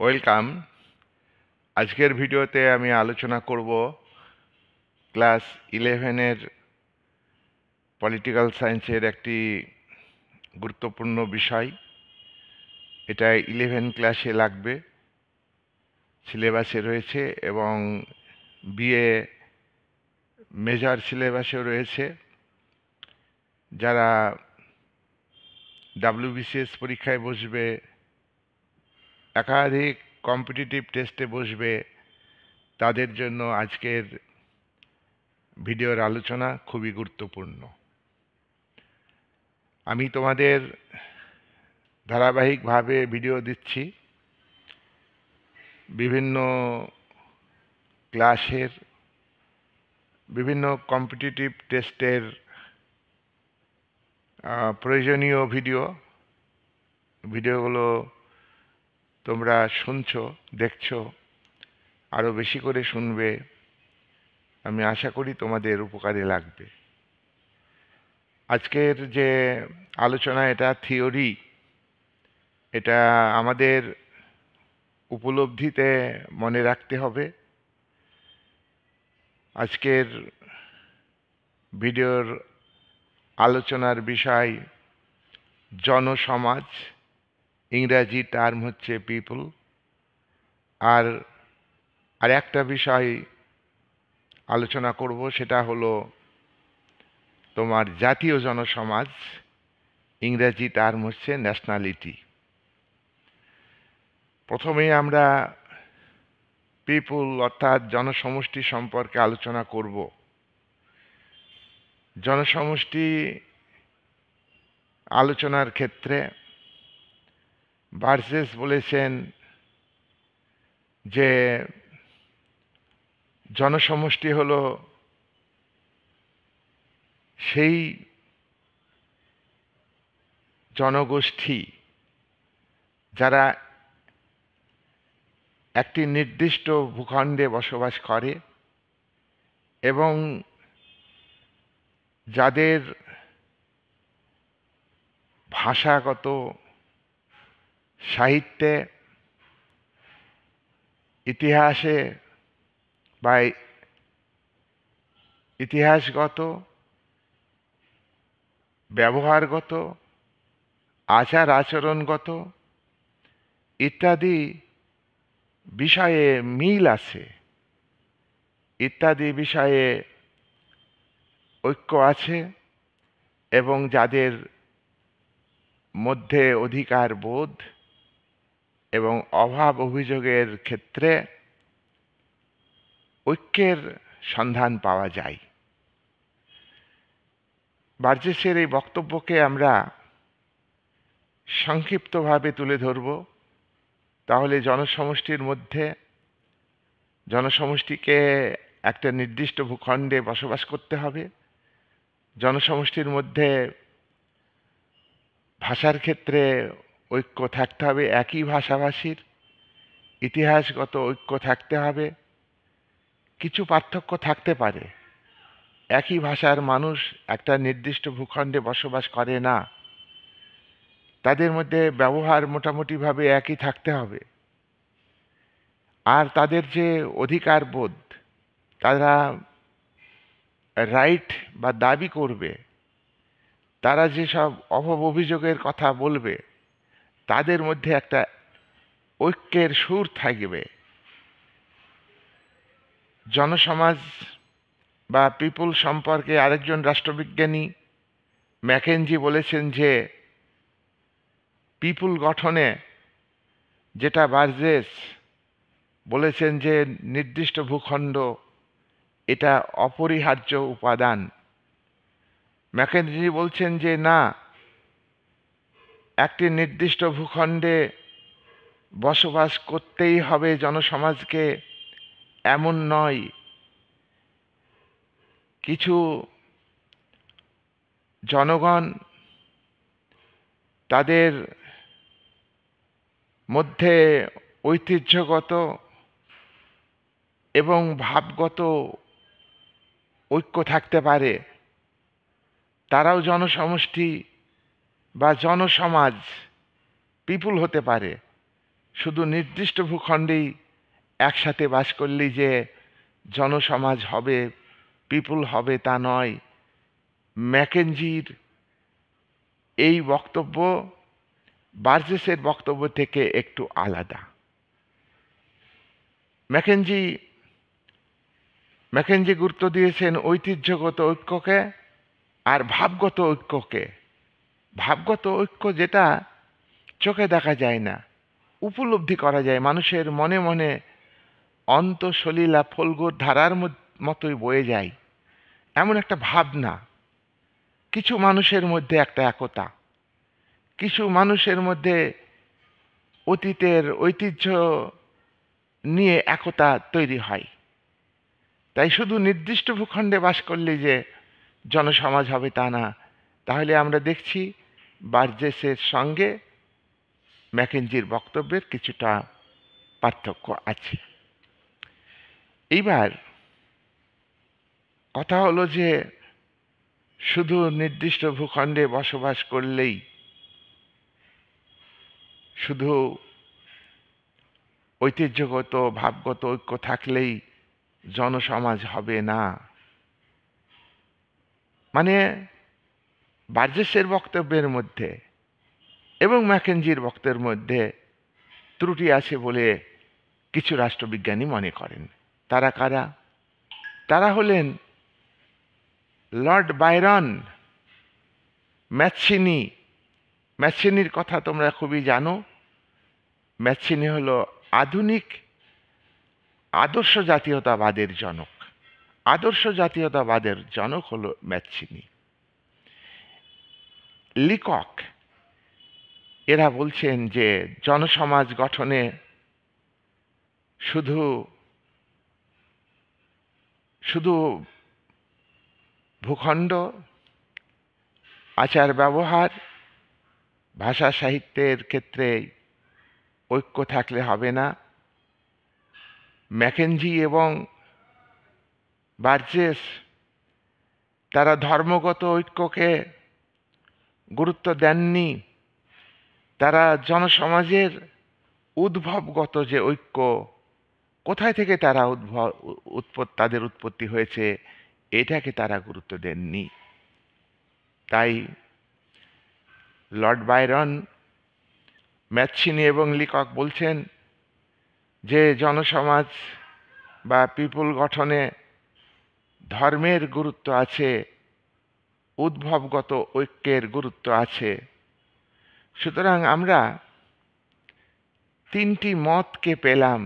Welcome. আজকের ভিডিওতে আমি আলোচনা করব ক্লাস 11-এর পলিটিক্যাল সায়েন্সের একটি গুরুত্বপূর্ণ বিষয়। এটা 11 ক্লাসে লাগবে, সিলেবাসে রয়েছে এবং বিএ মেজর সিলেবাসেও রয়েছে। যারা WBCS পরীক্ষায় বসবে, একাধিক কম্পিটিটিভ টেস্টে বসবে, তাদের জন্য আজকের ভিডিওর আলোচনা খুবই গুরুত্বপূর্ণ। আমি তোমাদের ধারাবাহিকভাবে ভিডিও দিচ্ছি বিভিন্ন ক্লাসের, বিভিন্ন কম্পিটিটিভ টেস্টের প্রয়োজনীয় ভিডিওগুলো তোমরা শুনছো, দেখছো, আরও বেশি করে শুনবে। আমি আশা করি তোমাদের উপকারে লাগবে। আজকের যে আলোচনা, এটা থিওরি, এটা আমাদের উপলব্ধিতে মনে রাখতে হবে। আজকের ভিডিওর আলোচনার বিষয় জনসমাজ, ইংরাজি টার্ম হচ্ছে পিপল। আর একটা বিষয় আলোচনা করব, সেটা হলো তোমার জাতীয় জনসমাজ, ইংরাজি টার্ম হচ্ছে ন্যাশনালিটি। প্রথমেই আমরা পিপল অর্থাৎ জনসমষ্টি সম্পর্কে আলোচনা করব। জনসমষ্টি আলোচনার ক্ষেত্রে বার্জেস বলেছেন যে জনসমষ্টি হলো সেই জনগোষ্ঠী যারা একটি নির্দিষ্ট ভূখণ্ডে বসবাস করে এবং যাদের ভাষাগত, সাহিত্যে, ইতিহাসে বা ইতিহাসগত, ব্যবহারগত, আচার আচরণগত ইত্যাদি বিষয়ে মিল আছে, ইত্যাদি বিষয়ে ঐক্য আছে এবং যাদের মধ্যে অধিকার বোধ এবং অভাব অভিযোগের ক্ষেত্রে ঐক্যের সন্ধান পাওয়া যায়। বার্জেসের এই বক্তব্যকে আমরা সংক্ষিপ্তভাবে তুলে ধরব। তাহলে জনসমষ্টিকে একটা নির্দিষ্ট ভূখণ্ডে বসবাস করতে হবে। জনসমষ্টির মধ্যে ভাষার ক্ষেত্রে ঐক্য থাকতে হবে, একই ভাষাভাষীর। ইতিহাসগত ঐক্য থাকতে হবে। কিছু পার্থক্য থাকতে পারে, একই ভাষার মানুষ একটা নির্দিষ্ট ভূখণ্ডে বসবাস করে না, তাদের মধ্যে ব্যবহার মোটামুটিভাবে একই থাকতে হবে। আর তাদের যে অধিকার বোধ, তারা রাইট বা দাবি করবে, তারা যেসব অভাব অভিযোগের কথা বলবে, তাদের মধ্যে একটা ঐক্যের সুর থাকবে। জনসমাজ বা পিপল সম্পর্কে আরেকজন রাষ্ট্রবিজ্ঞানী ম্যাকেনজি বলেছেন যে পিপল গঠনে যেটা বার্জেস বলেছেন যে নির্দিষ্ট ভূখণ্ড এটা অপরিহার্য উপাদান, ম্যাকেনজি বলছেন যে না, একটি নির্দিষ্ট ভূখণ্ডে বসবাস করতেই হবে জনসমাজকে এমন নয়। কিছু জনগণ তাদের মধ্যে ঐতিহ্যগত এবং ভাবগত ঐক্য থাকতে পারে, তারাও জনসমষ্টি বা জনসমাজ, পিপুল হতে পারে। শুধু নির্দিষ্ট ভূখণ্ডেই একসাথে বাস করলেই যে জনসমাজ হবে, পিপুল হবে তা নয়। ম্যাকেঞ্জির এই বক্তব্য বার্জেসের বক্তব্য থেকে একটু আলাদা। ম্যাকেঞ্জি গুরুত্ব দিয়েছেন ঐতিহ্যগত ঐক্যকে আর ভাবগত ঐক্যকে। ভাবগত ঐক্য যেটা চোখে দেখা যায় না, উপলব্ধি করা যায়, মানুষের মনে মনে অন্তঃসলীলা ফল্গুর ধারার মতোই বয়ে যায়, এমন একটা ভাবনা। কিছু মানুষের মধ্যে একটা একতা, কিছু মানুষের মধ্যে অতীতের ঐতিহ্য নিয়ে একতা তৈরি হয়। তাই শুধু নির্দিষ্ট ভূখণ্ডে বাস করলে যে জনসমাজ হবে তা না। তাহলে আমরা দেখছি বার্জেসের সঙ্গে ম্যাকেঞ্জির বক্তব্যের কিছুটা পার্থক্য আছে। এইবার কথা হলো যে শুধু নির্দিষ্ট ভূখণ্ডে বসবাস করলেই, শুধু ঐতিহ্যগত ভাবগত ঐক্য থাকলেই জনসমাজ হবে না। মানে বার্জেসের বক্তব্যের মধ্যে এবং ম্যাকেঞ্জির বক্তব্যের মধ্যে ত্রুটি আছে বলে কিছু রাষ্ট্রবিজ্ঞানী মনে করেন। তারা কারা? তারা হলেন লর্ড বায়রন, ম্যাথসিনি। ম্যাথসিনির কথা তোমরা খুবই জানো। ম্যাথসিনি হলো আধুনিক আদর্শ জাতীয়তাবাদের জনক। আদর্শ জাতীয়তাবাদের জনক হলো ম্যাথসিনি। লিকক এরা বলছেন যে জনসমাজ গঠনে শুধু শুধু ভূখণ্ড, আচার ব্যবহার, ভাষা সাহিত্যের ক্ষেত্রে ঐক্য থাকলে হবে না। ম্যাকেঞ্জি এবং বার্জেস তারা ধর্মগত ঐক্যকে গুরুত্ব দেননি। তারা জনসমাজের উদ্ভবগত যে ঐক্য, কোথায় থেকে তারা তাদের উৎপত্তি হয়েছে, এটাকে তারা গুরুত্ব দেননি। তাই লর্ড বায়রন, ম্যাথসিনি এবং লিকক বলছেন যে জনসমাজ বা পিপুল গঠনে ধর্মের গুরুত্ব আছে, উদ্ভবগত ঐক্যের গুরুত্ব আছে। সুতরাং আমরা তিনটি মতকে পেলাম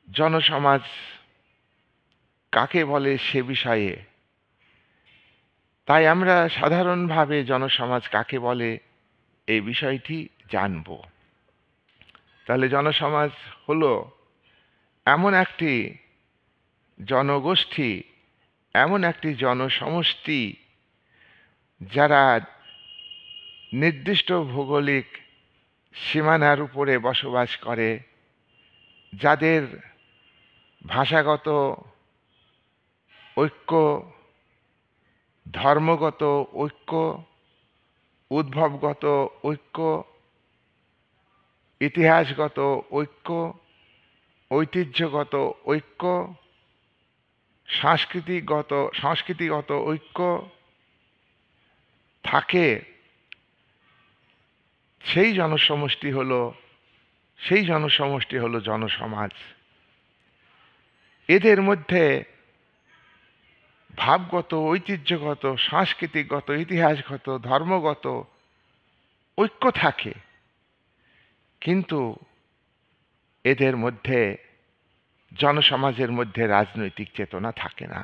জনসমাজ কাকে বলে সে বিষয়ে। তাই আমরা সাধারণভাবে জনসমাজ কাকে বলে এই বিষয়টি জানব। তাহলে জনসমাজ হলো এমন একটি জনগোষ্ঠী, এমন একটি জনসমষ্টি যারা নির্দিষ্ট ভৌগোলিক সীমানার উপরে বসবাস করে, যাদের ভাষাগত ঐক্য, ধর্মগত ঐক্য, উদ্ভবগত ঐক্য, ইতিহাসগত ঐক্য, ঐতিহ্যগত ঐক্য, সংস্কৃতিগত ঐক্য থাকে, সেই জনসমষ্টি হলো জনসমাজ। এদের মধ্যে ভাবগত, ঐতিহ্যগত, সাংস্কৃতিকগত, ইতিহাসগত, ধর্মগত ঐক্য থাকে, কিন্তু এদের মধ্যে, জনসমাজের মধ্যে রাজনৈতিক চেতনা থাকে না।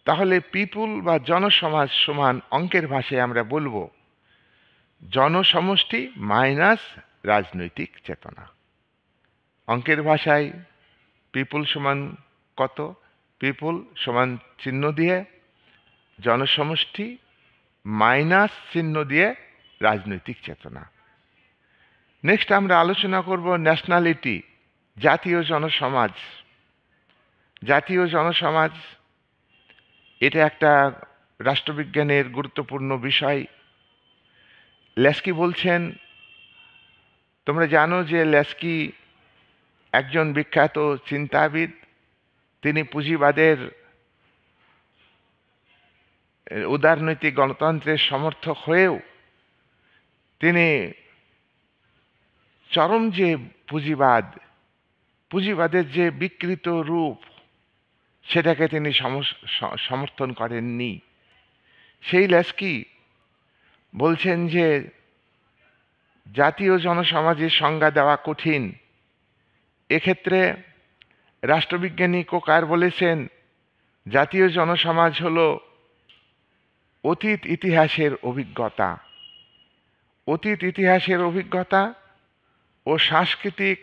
তাহলে পিপুল বা জনসমাজ সমান অঙ্কের ভাষায় আমরা বলবো জনসমষ্টি মাইনাস রাজনৈতিক চেতনা। অঙ্কের ভাষায় পিপুল সমান কত? পিপুল সমান চিহ্ন দিয়ে জনসমষ্টি মাইনাস চিহ্ন দিয়ে রাজনৈতিক চেতনা। নেক্সট আমরা আলোচনা করব ন্যাশনালিটি, জাতীয় জনসমাজ। জাতীয় জনসমাজ এটা একটা রাষ্ট্রবিজ্ঞানের গুরুত্বপূর্ণ বিষয়। লেস্কি বলছেন তোমরা জানো যে লেস্কি একজন বিখ্যাত চিন্তাবিদ। তিনি পুঁজিবাদের উদারনৈতিক গণতন্ত্রের সমর্থক হয়েও তিনি চরম যে পুঁজিবাদের যে বিকৃত রূপ, সেটাকে তিনি সমর্থন করেননি। সেই লেস্কি বলছেন যে জাতীয় জনসমাজের সংজ্ঞা দেওয়া কঠিন। এক্ষেত্রে রাষ্ট্রবিজ্ঞানী কোকার বলেছেন জাতীয় জনসমাজ হল অতীত ইতিহাসের অভিজ্ঞতা ও সাংস্কৃতিক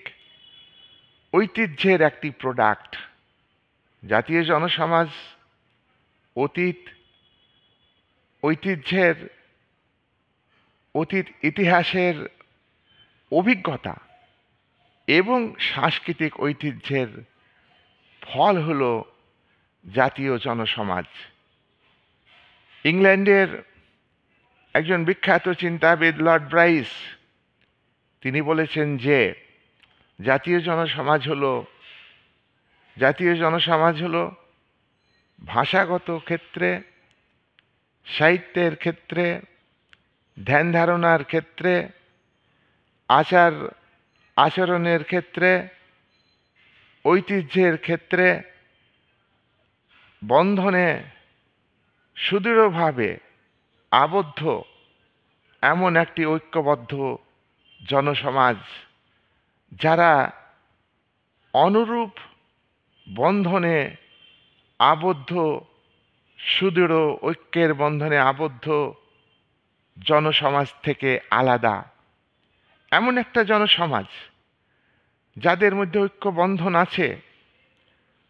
ঐতিহ্যের একটি প্রোডাক্ট। জাতীয় জনসমাজ অতীত ইতিহাসের অভিজ্ঞতা এবং সাংস্কৃতিক ঐতিহ্যের ফল হল জাতীয় জনসমাজ। ইংল্যান্ডের একজন বিখ্যাত চিন্তাবিদ লর্ড ব্রাইস তিনি বলেছেন যে জাতীয় জনসমাজ হল ভাষাগত ক্ষেত্রে, সাহিত্যের ক্ষেত্রে, ধ্যান ধারণার ক্ষেত্রে, আচরণের ক্ষেত্রে, ঐতিহ্যের ক্ষেত্রে বন্ধনে সুদৃঢ়ভাবে আবদ্ধ এমন একটি ঐক্যবদ্ধ জনসমাজ, যারা অনুরূপ বন্ধনে আবদ্ধ, সুদৃঢ় ঐক্যের বন্ধনে আবদ্ধ জনসমাজ থেকে আলাদা। এমন একটা জনসমাজ যাদের মধ্যে ঐক্য বন্ধন আছে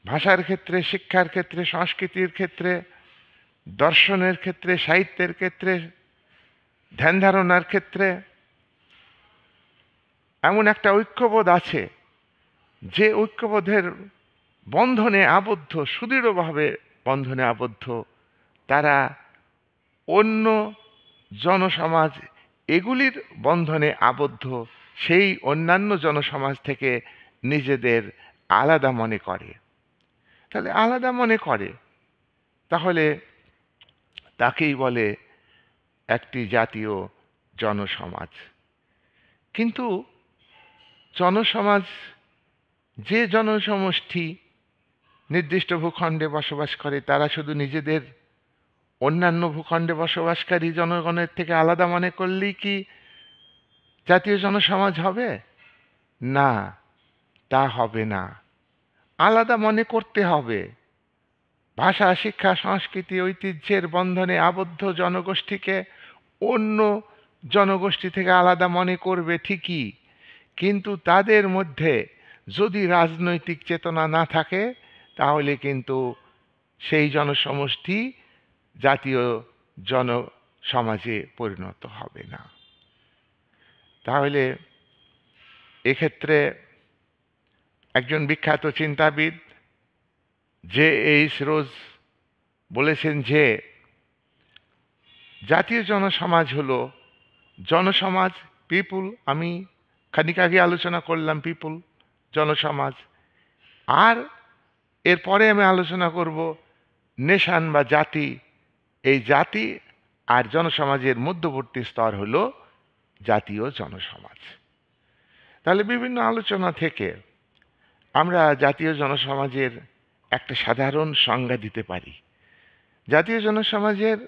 ভাষার ক্ষেত্রে, শিক্ষার ক্ষেত্রে, সংস্কৃতির ক্ষেত্রে, দর্শনের ক্ষেত্রে, সাহিত্যের ক্ষেত্রে, ধ্যান ধারণার ক্ষেত্রে। এমন একটা ঐক্যবোধ আছে যে ঐক্যবোধের বন্ধনে আবদ্ধ, সুদৃঢ়ভাবে বন্ধনে আবদ্ধ। তারা অন্য জনসমাজ এগুলির বন্ধনে আবদ্ধ সেই অন্যান্য জনসমাজ থেকে নিজেদের আলাদা মনে করে। তাহলে তাকেই বলে একটি জাতীয় জনসমাজ। কিন্তু জনসমাজ যে জনসমষ্টি নির্দিষ্ট ভূখণ্ডে বসবাস করে, তারা শুধু নিজেদের অন্যান্য ভূখণ্ডে বসবাসকারী জনগণের থেকে আলাদা মনে করলেই কি জাতীয় জনসমাজ হবে? না, তা হবে না। আলাদা মনে করতে হবে। ভাষা, শিক্ষা, সংস্কৃতি, ঐতিহ্যের বন্ধনে আবদ্ধ জনগোষ্ঠীকে অন্য জনগোষ্ঠী থেকে আলাদা মনে করবে ঠিকই, কিন্তু তাদের মধ্যে যদি রাজনৈতিক চেতনা না থাকে তাহলে কিন্তু সেই জনসমষ্টি জাতীয় জনসমাজে পরিণত হবে না। তাহলে এক্ষেত্রে একজন বিখ্যাত চিন্তাবিদ J.H. রোজ বলেছেন যে জাতীয় জনসমাজ হলো জনসমাজ, পিপুল। আমি খানিক আগে আলোচনা করলাম পিপুল, জনসমাজ। আর এরপরে আমি আলোচনা করব নেশন বা জাতি। এই জাতি আর জনসমাজের মধ্যবর্তী স্তর হলো জাতীয় জনসমাজ। তাহলে বিভিন্ন আলোচনা থেকে আমরা জাতীয় জনসমাজের একটা সাধারণ সংজ্ঞা দিতে পারি। জাতীয় জনসমাজের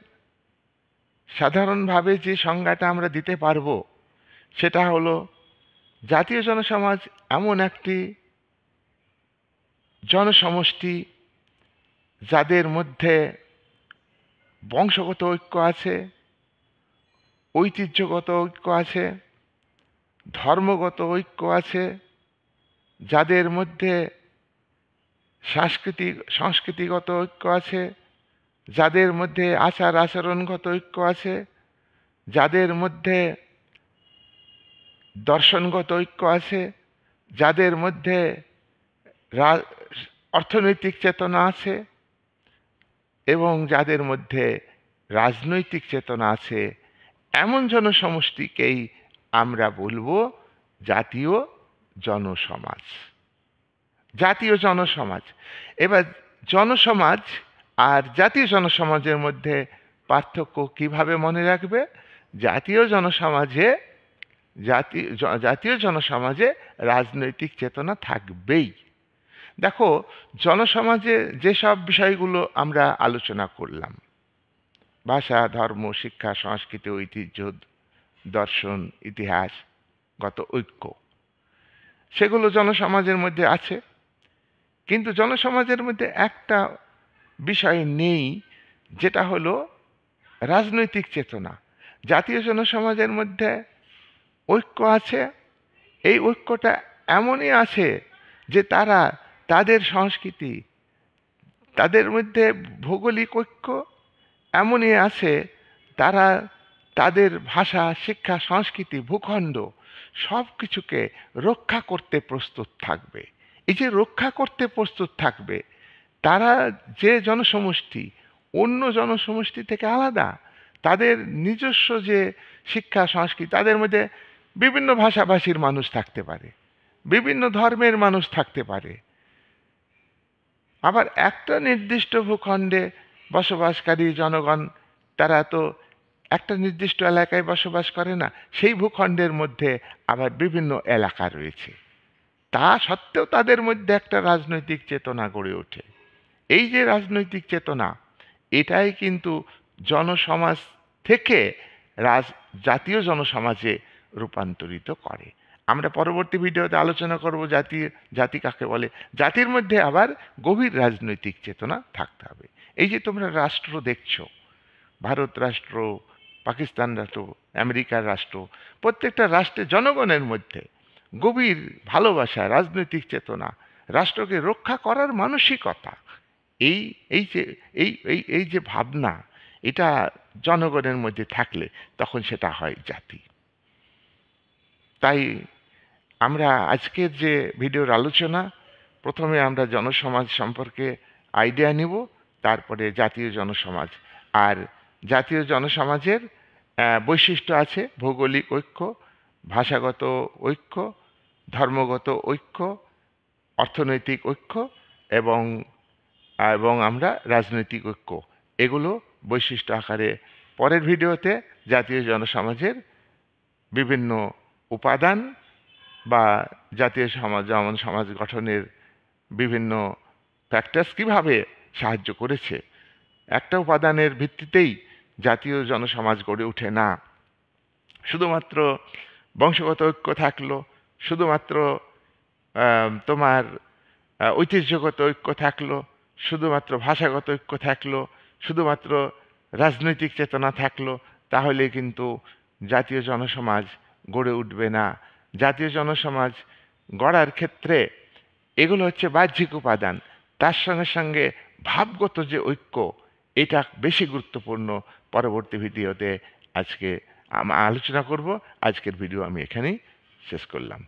সাধারণভাবে যে সংজ্ঞাটা আমরা দিতে পারবো সেটা হলো জাতীয় জনসমাজ এমন একটি জনসমষ্টি যাদের মধ্যে বংশগত ঐক্য আছে, ঐতিহ্যগত ঐক্য আছে, ধর্মগত ঐক্য আছে, যাদের মধ্যে সংস্কৃতিগত ঐক্য আছে, যাদের মধ্যে আচরণগত ঐক্য আছে, যাদের মধ্যে দর্শনগত ঐক্য আছে, যাদের মধ্যে অর্থনৈতিক চেতনা আছে এবং যাদের মধ্যে রাজনৈতিক চেতনা আছে, এমন জনসমষ্টিকেই আমরা বলবো জাতীয় জনসমাজ। জাতীয় জনসমাজ। এবার জনসমাজ আর জাতীয় জনসমাজের মধ্যে পার্থক্য কিভাবে মনে রাখবে? জাতীয় জনসমাজে জাতীয় জনসমাজে রাজনৈতিক চেতনা থাকবেই। দেখো, জনসমাজে যেসব বিষয়গুলো আমরা আলোচনা করলাম, ভাষা, ধর্ম, শিক্ষা, সংস্কৃতি, ঐতিহ্য, দর্শন, ইতিহাসগত ঐক্য, সেগুলো জনসমাজের মধ্যে আছে। কিন্তু জনসমাজের মধ্যে একটা বিষয় নেই, যেটা হলো রাজনৈতিক চেতনা। জাতীয় জনসমাজের মধ্যে ঐক্য আছে। এই ঐক্যটা এমনই আছে যে তারা তাদের সংস্কৃতি, তাদের মধ্যে ভৌগোলিক ঐক্য এমনই আছে, তারা তাদের ভাষা, শিক্ষা, সংস্কৃতি, ভূখণ্ড সব কিছুকে রক্ষা করতে প্রস্তুত থাকবে। এই যে রক্ষা করতে প্রস্তুত থাকবে, তারা যে জনসমষ্টি অন্য জনসমষ্টি থেকে আলাদা, তাদের নিজস্ব যে শিক্ষা, সংস্কৃতি, তাদের মধ্যে বিভিন্ন ভাষাভাষীর মানুষ থাকতে পারে, বিভিন্ন ধর্মের মানুষ থাকতে পারে। আবার একটা নির্দিষ্ট ভূখণ্ডে বসবাসকারী জনগণ, তারা তো একটা নির্দিষ্ট এলাকায় বসবাস করে না, সেই ভূখণ্ডের মধ্যে আবার বিভিন্ন এলাকা রয়েছে। তা সত্ত্বেও তাদের মধ্যে একটা রাজনৈতিক চেতনা গড়ে ওঠে। এই যে রাজনৈতিক চেতনা, এটাই কিন্তু জনসমাজ থেকে জাতীয় জনসমাজে রূপান্তরিত করে। আমরা পরবর্তী ভিডিওতে আলোচনা করব জাতি কাকে বলে। জাতির মধ্যে আবার গভীর রাজনৈতিক চেতনা থাকতে হবে। এই যে তোমরা রাষ্ট্র দেখছো, ভারত রাষ্ট্র, পাকিস্তান রাষ্ট্র, আমেরিকার রাষ্ট্র, প্রত্যেকটা রাষ্ট্রে জনগণের মধ্যে গভীর ভালোবাসা, রাজনৈতিক চেতনা, রাষ্ট্রকে রক্ষা করার মানসিকতা, এই এই যে এই যে ভাবনা, এটা জনগণের মধ্যে থাকলে তখন সেটা হয় জাতি। তাই আমরা আজকের যে ভিডিওর আলোচনা, প্রথমে আমরা জনসমাজ সম্পর্কে আইডিয়া নিব, তারপরে জাতীয় জনসমাজ। আর জাতীয় জনসমাজের বৈশিষ্ট্য আছে ভৌগোলিক ঐক্য, ভাষাগত ঐক্য, ধর্মগত ঐক্য, অর্থনৈতিক ঐক্য এবং আমরা রাজনৈতিক ঐক্য। এগুলো বৈশিষ্ট্য আকারে পরের ভিডিওতে জাতীয় জনসমাজের বিভিন্ন উপাদান বা জাতীয় সমাজ গঠনের বিভিন্ন ফ্যাক্টরস কীভাবে সাহায্য করেছে। একটা উপাদানের ভিত্তিতেই জাতীয় জনসমাজ গড়ে ওঠে না। শুধুমাত্র বংশগত ঐক্য থাকলো, শুধুমাত্র তোমার ঐতিহ্যগত ঐক্য থাকলো, শুধুমাত্র ভাষাগত ঐক্য থাকলো, শুধুমাত্র রাজনৈতিক চেতনা থাকলো, তাহলে কিন্তু জাতীয় জনসমাজ গড়ে উঠবে না। জাতীয় জনসমাজ গড়ার ক্ষেত্রে এগুলো হচ্ছে বাহ্যিক উপাদান, তার সঙ্গে সঙ্গে ভাবগত যে ঐক্য, এটা বেশি গুরুত্বপূর্ণ। পরবর্তী ভিডিওতে আজকে আলোচনা করব। আজকের ভিডিও আমি এখানেই শেষ করলাম।